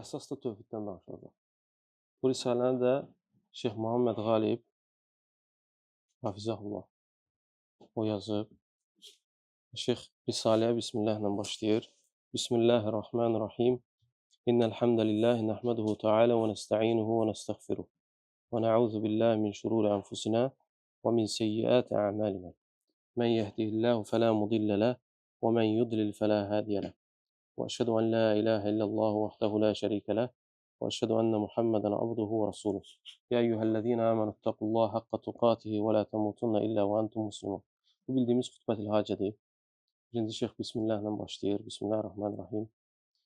Əsas da tövhiddən danışılacaq. Bu risaləni də Şeyx Muhammed Qalib Hafizəhullah o yazıb. Şeyx risaləyə bismillahla başlayır. Bismillahirrahmanirrahim. İnnel hamdelellahi nahmeduhu taala ve nestainuhu ve nestağfiruh. Ve na'udzu billahi min şururi enfusina ve min seyyiati a'malina. Men yehdihillahu fela mudille leh ve men yudlil fela hadiye leh. Ve eşhedü en la ilahe illallah vahdehu la şerike leh. وأشهد أن محمدا عبده ورسوله يا أيها الذين آمنوا اتقوا الله حق تقاته ولا تموتن إلا وأنتم مسلمون. Bu bildiğimiz hutbetül hacedir. Birinci Şeyh Bismillah'la başlayır. Bismillahirrahmanirrahim.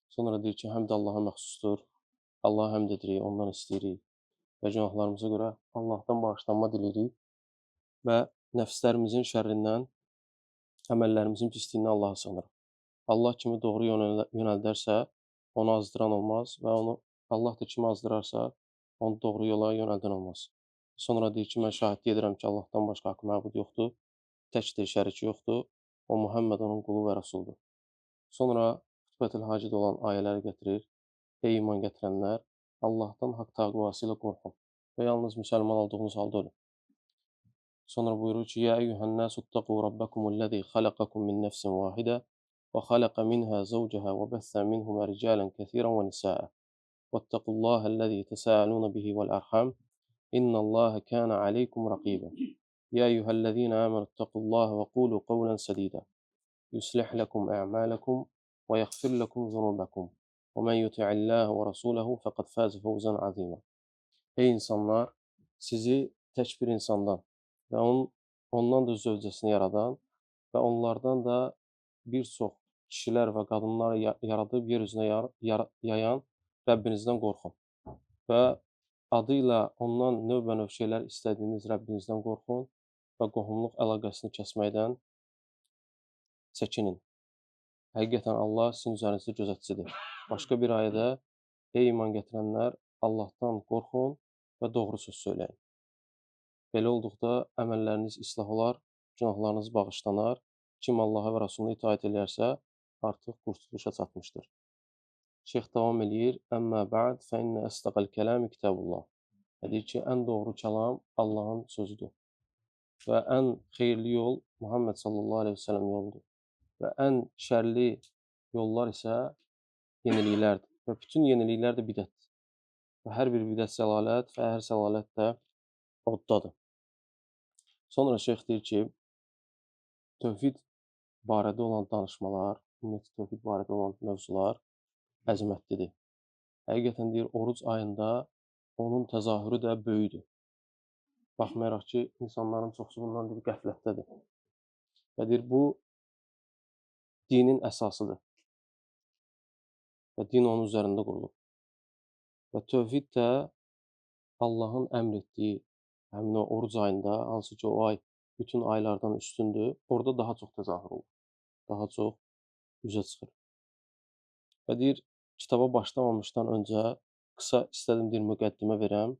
Sonra deyir ki, həmd Allaha məxsusdur. Allaha həmd edirik, ondan istəyirik. Və günahlarımıza görə Allahdan bağışlanma dilirik. Və nəfslərimizin şərrindən, əməllərimizin pisliyindən Allaha sığınırıq. Allah kimi doğru yönəldərsə, onu azdıran olmaz və Allah da kimi azdırarsa, onu doğru yola yönəldən olmaz. Sonra deyir ki, mən şahidlik edirəm ki, Allahdan başqa haqq məbud yoxdur, təkdir, şəriki yoxdur, o Muhammed onun qulu və rəsuldur. Sonra xutbətül hacid olan ayələri gətirir. Ey iman gətirənlər, Allahdan haqq təqvası ilə qorxun və yalnız müsəlman olduğunuz halda ölün. Sonra buyurur ki, Ya eyyuhənnəsu ittaqu rabbakumulləzi xalaqakum min nəfsin vahidə və xalaqa minhə zəvcəhə və bəssə minhumə ricalən kəsirən və nisəə. واتقوا الله الذي تساءلون به والأرحام إن الله كان عليكم رقيبا يا أيها الذين آمنوا اتقوا الله وقولوا قولا سديدا يصلح لكم أعمالكم ويغفر لكم ذنوبكم ومن يطع الله ورسوله فقد فاز فوزا عظيما. Ey insanlar, sizi tək bir insandan və ondan da zövcəsini yaradan və onlardan da bir çox kişilər və qadınları yaradıb yer üzünə yayan Rəbbinizdən qorxun və adıyla ondan növbə-növ şeylər istədiyiniz Rəbbinizdən qorxun və qohumluq əlaqəsini kəsməkdən çəkinin. Həqiqətən Allah sizin üzərinizdə gözətçidir. Başqa bir ayədə, ey iman gətirənlər, Allahdan qorxun və doğru söz söyləyin. Belə olduqda əməlləriniz islah olar, günahlarınız bağışlanar, kim Allaha və Rasuluna itaat edərsə, artıq qurtuluşa çatmışdır. Şeyx davam edir. Əmmə bə'd fə innə əstəqəl kələmi kitabullah. Deyir ki, ən doğru kəlam Allahın sözüdür. Və ən xeyirli yol Muhammed sallallahu aleyhi ve sellem yoludur. Və ən şərli yollar isə yeniliklərdir. Və bütün yeniliklər də bidətdir. Və hər bir bidət səlalət və hər səlalət də oddadır. Sonra şeyx deyir ki, tövhid barədə olan danışmalar, ümumiyyətlə tövhid barədə olan mövzular əzəmətlidir. Həqiqətən deyir, oruc ayında onun təzahürü də böyüdür. Baxmayaraq ki, insanların çoxsu bundan deyir, qəflətdədir. Və deyir, bu dinin əsasıdır. Və din onun üzərində qurulur. Və tövhid də Allahın əmr etdiyi, həmin o oruc ayında, hansı ki o ay bütün aylardan üstündür, orada daha çox təzahür olur. Daha çox üzə çıxır. Və deyir, kitaba başlamamışdan öncə qısa istədim deyir, müqəddimə verəm.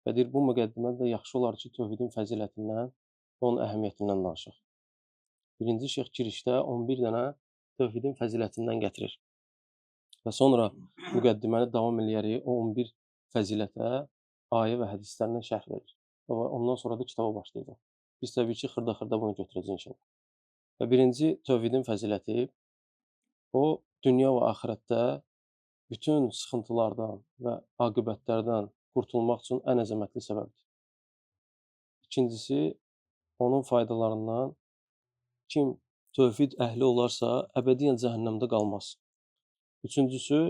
Və deyir, bu müqəddimədə yaxşı olar ki, tövhidin fəzilətindən, onun əhəmiyyətindən danışıq. Birinci şeyx girişdə 11 dənə tövhidin fəzilətindən gətirir. Və sonra müqəddiməni davam eləyərik, o 11 fəzilətə ayə və hədislərlə şərh verir. Və ondan sonra da kitaba başlayacaq. Biz təbii ki, xırda-xırda bunu götürəcəyik inşallah. Və birinci tövhidin fəziləti, o dünya və axirətdə bütün sıxıntılardan və aqibətlərdən qurtulmaq üçün ən əzəmətli səbəbdir. İkincisi, onun faydalarından kim tövhid əhli olarsa, əbədiyyən cəhənnəmdə qalmaz. Üçüncüsü,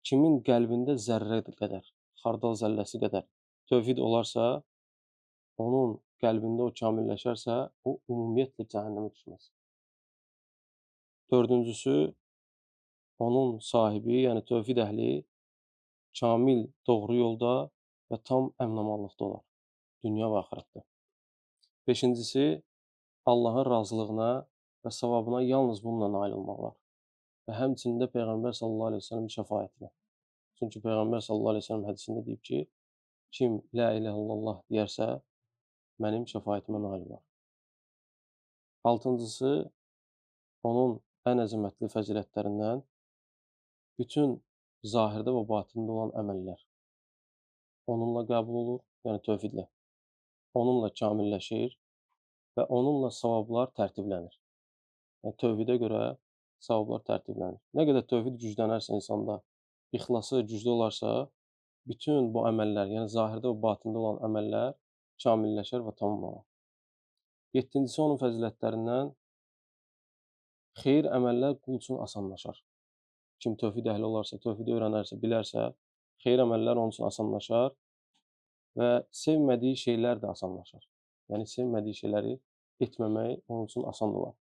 kimin qəlbində zərrə qədər, xardal zəlləsi qədər tövhid olarsa, onun qəlbində o kamilləşərsə, o ümumiyyətlə cəhənnəmə düşməz. Dördüncüsü, onun sahibi, yəni tövhid əhli kamil doğru yolda və tam əminamanlıqda olar, dünya və axirətdə. Beşincisi, Allahın razılığına və savabına yalnız bununla nail olmaq olar. Və həmçinin də Peyğəmbər sallallahu aleyhi ve sellem şəfaətinə. Çünki Peyğəmbər sallallahu aleyhi ve sellem hədisində deyib ki, kim la ilahe illallah deyərsə, mənim şəfaətimə nail olar. Altıncısı, onun ən əzəmətli fəzilətlərindən bütün zahirdə və batində olan əməllər onunla qəbul olur, yəni tövhidlə. Onunla kamilləşir və onunla savablar tərtiblənir. Yəni tövhidə görə savablar tərtiblənir. Nə qədər tövhid güclənərsə insanda, ixlası güclü olarsa, bütün bu əməllər, yəni zahirdə və batində olan əməllər kamilləşər və tamamlanır. 7-cisi onun fəzilətlərindən xeyir əməllər qul üçün asanlaşar. Kim tövhid əhli olarsa, tövhidi öyrənərsə, bilərsə, xeyir əməllər onun üçün asanlaşar və sevmədiyi şeylər də asanlaşar. Yəni sevmədiyi şeyləri etməmək onun üçün asan olar.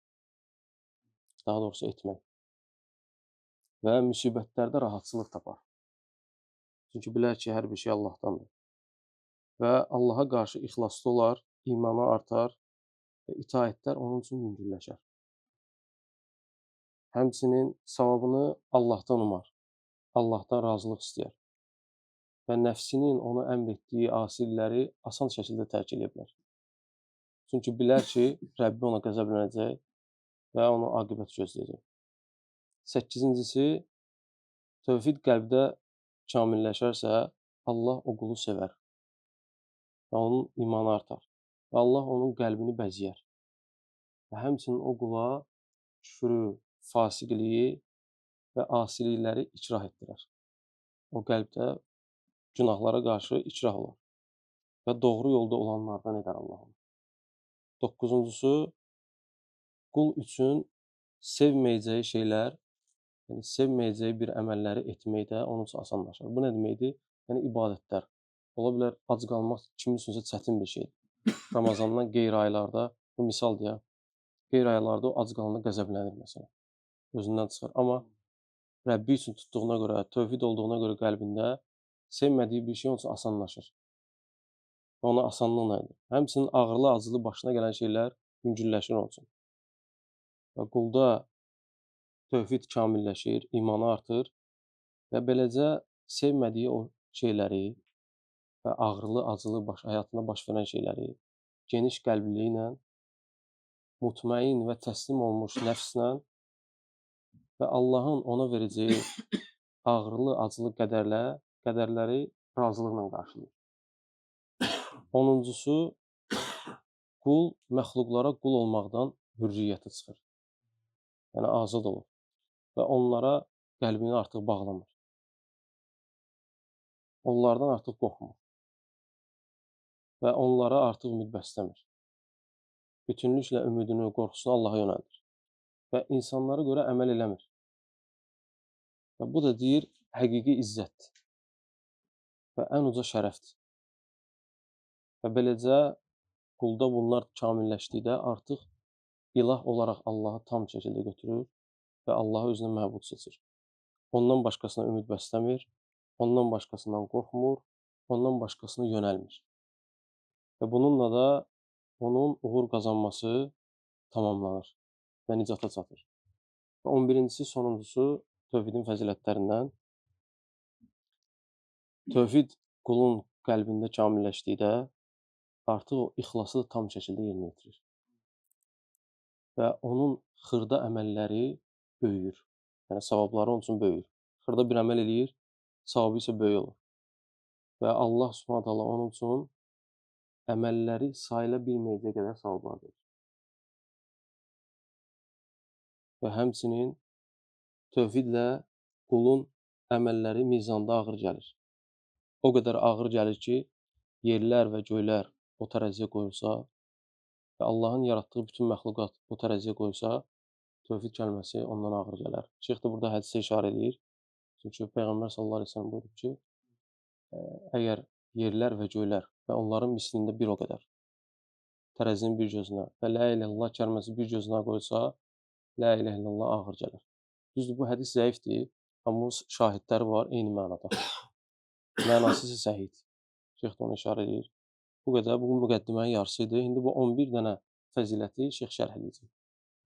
Daha doğrusu etmək. Və müsibətlərdə rahatçılıq tapar. Çünki bilər ki, hər bir şey Allahdandır. Və Allaha qarşı ixlaslı olar, imanı artar və itaətlər onun üçün yüngülləşər. Həmçinin savabını Allahdan umar, Allahdan razılıq istəyər və nəfsinin ona əmr etdiyi asilləri asan şəkildə tərk edə bilər. Çünki bilər ki, Rəbbi ona qəzəblənəcək və onu aqibət gözləyəcək. 8-cisi, tövhid qəlbdə kamilləşərsə, Allah o qulu sevər və onun imanı artar və Allah onun qəlbini bəzəyər və həmçinin o qula küfrü, fasiqliyi və asilikləri ikrah etdirər. O qəlbdə günahlara qarşı ikrah olar və doğru yolda olanlardan edər Allah'ın. 9-cusu, qul üçün sevməyəcəyi şeylər, yəni sevməyəcəyi bir əməlləri etməkdə onun üçün asanlaşır. Bu nə deməkdir? Yəni ibadətlər. Ola bilər, ac qalmaq kimin üçünsə çətin bir şeydir. Ramazandan qeyri aylarda, bu misal deyək, qeyri aylarda o ac qalanda qəzəblənir məsələn. Özündən çıxır. Amma Rəbbi üçün tutduğuna görə, tövhid olduğuna görə qəlbində sevmədiyi bir şey onun üçün asanlaşır. Ona asanlıqla edir. Həmçinin ağırlı, acılı başına gələn şeylər yüngülləşir onun üçün. Və qulda tövhid kamilləşir, imanı artır və beləcə sevmədiyi o şeyləri və ağırlı, acılı həyatında baş verən şeyləri geniş qəlbli ilə, mutmain və təslim olmuş nəfslə və Allahın ona verəcəyi ağırlı, acılı qədərləri razılıqla qarşılayır. 10-cusu, qul məxluqlara qul olmaqdan hürriyyəti çıxır. Yəni azad olur və onlara qəlbini artıq bağlamır. Onlardan artıq qorxmur və onlara artıq ümid bəsləmir. Bütünlüklə ümidini, qorxusunu Allaha yönəldir və insanlara görə əməl eləmir. Və bu da deyir, həqiqi izzətdir və ən uca şərəfdir. Və beləcə qulda bunlar kamilləşdikdə artıq ilah olaraq Allahı tam şəkildə götürür və Allahı özünə məbud seçir. Ondan başqasına ümid bəsləmir, ondan başqasından qorxmur, ondan başqasına yönəlmir. Və bununla da onun uğur qazanması tamamlanır və nicata çatır. Və 11-cisi, sonuncusu tövhidin fəzilətlərindən. Tövhid qulun qəlbində kamilləşdikdə artıq o ixlası tam şəkildə yerinə yetirir. Və onun xırda əməlləri böyüyür. Yəni savabları onun üçün böyüyür. Xırda bir əməl eləyir, savabı isə böyük olur. Və Allah Subhanahu taala onun üçün əməlləri sayıla bilməyəcək qədər savablar verir. Və həmçinin tövhidlə qulun əməlləri mizanda ağır gəlir. O qədər ağır gəlir ki, yerlər və göylər o tərəziyə qoyulsa və Allahın yaratdığı bütün məxluqat o tərəziyə qoyulsa, tövhid kəlməsi ondan ağır gələr. Şeyx də burada hədisə işarə edir. Çünki Peyğəmbər sallallahu əleyhi və səlləm buyurub ki, əgər yerlər və göylər və onların mislində bir o qədər tərəzinin bir gözünə və la ilahe illallah kəlməsi bir gözünə qoyulsa, la ilahe illallah ağır gələr. Düzdür, bu hədis zəifdir, amma şahidləri var eyni mənada. Mənası isə səhihdir. Şeyx də onu işarə edir. Bu qədər, bu müqəddimənin yarısı idi. İndi bu 11 dənə fəziləti Şeyx şərh edəcək.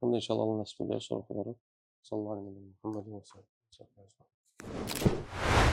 Bunu da inşallah Allah nəsib edər, sonra oxuyarıq. Sallallahu əleyhi və səlləm.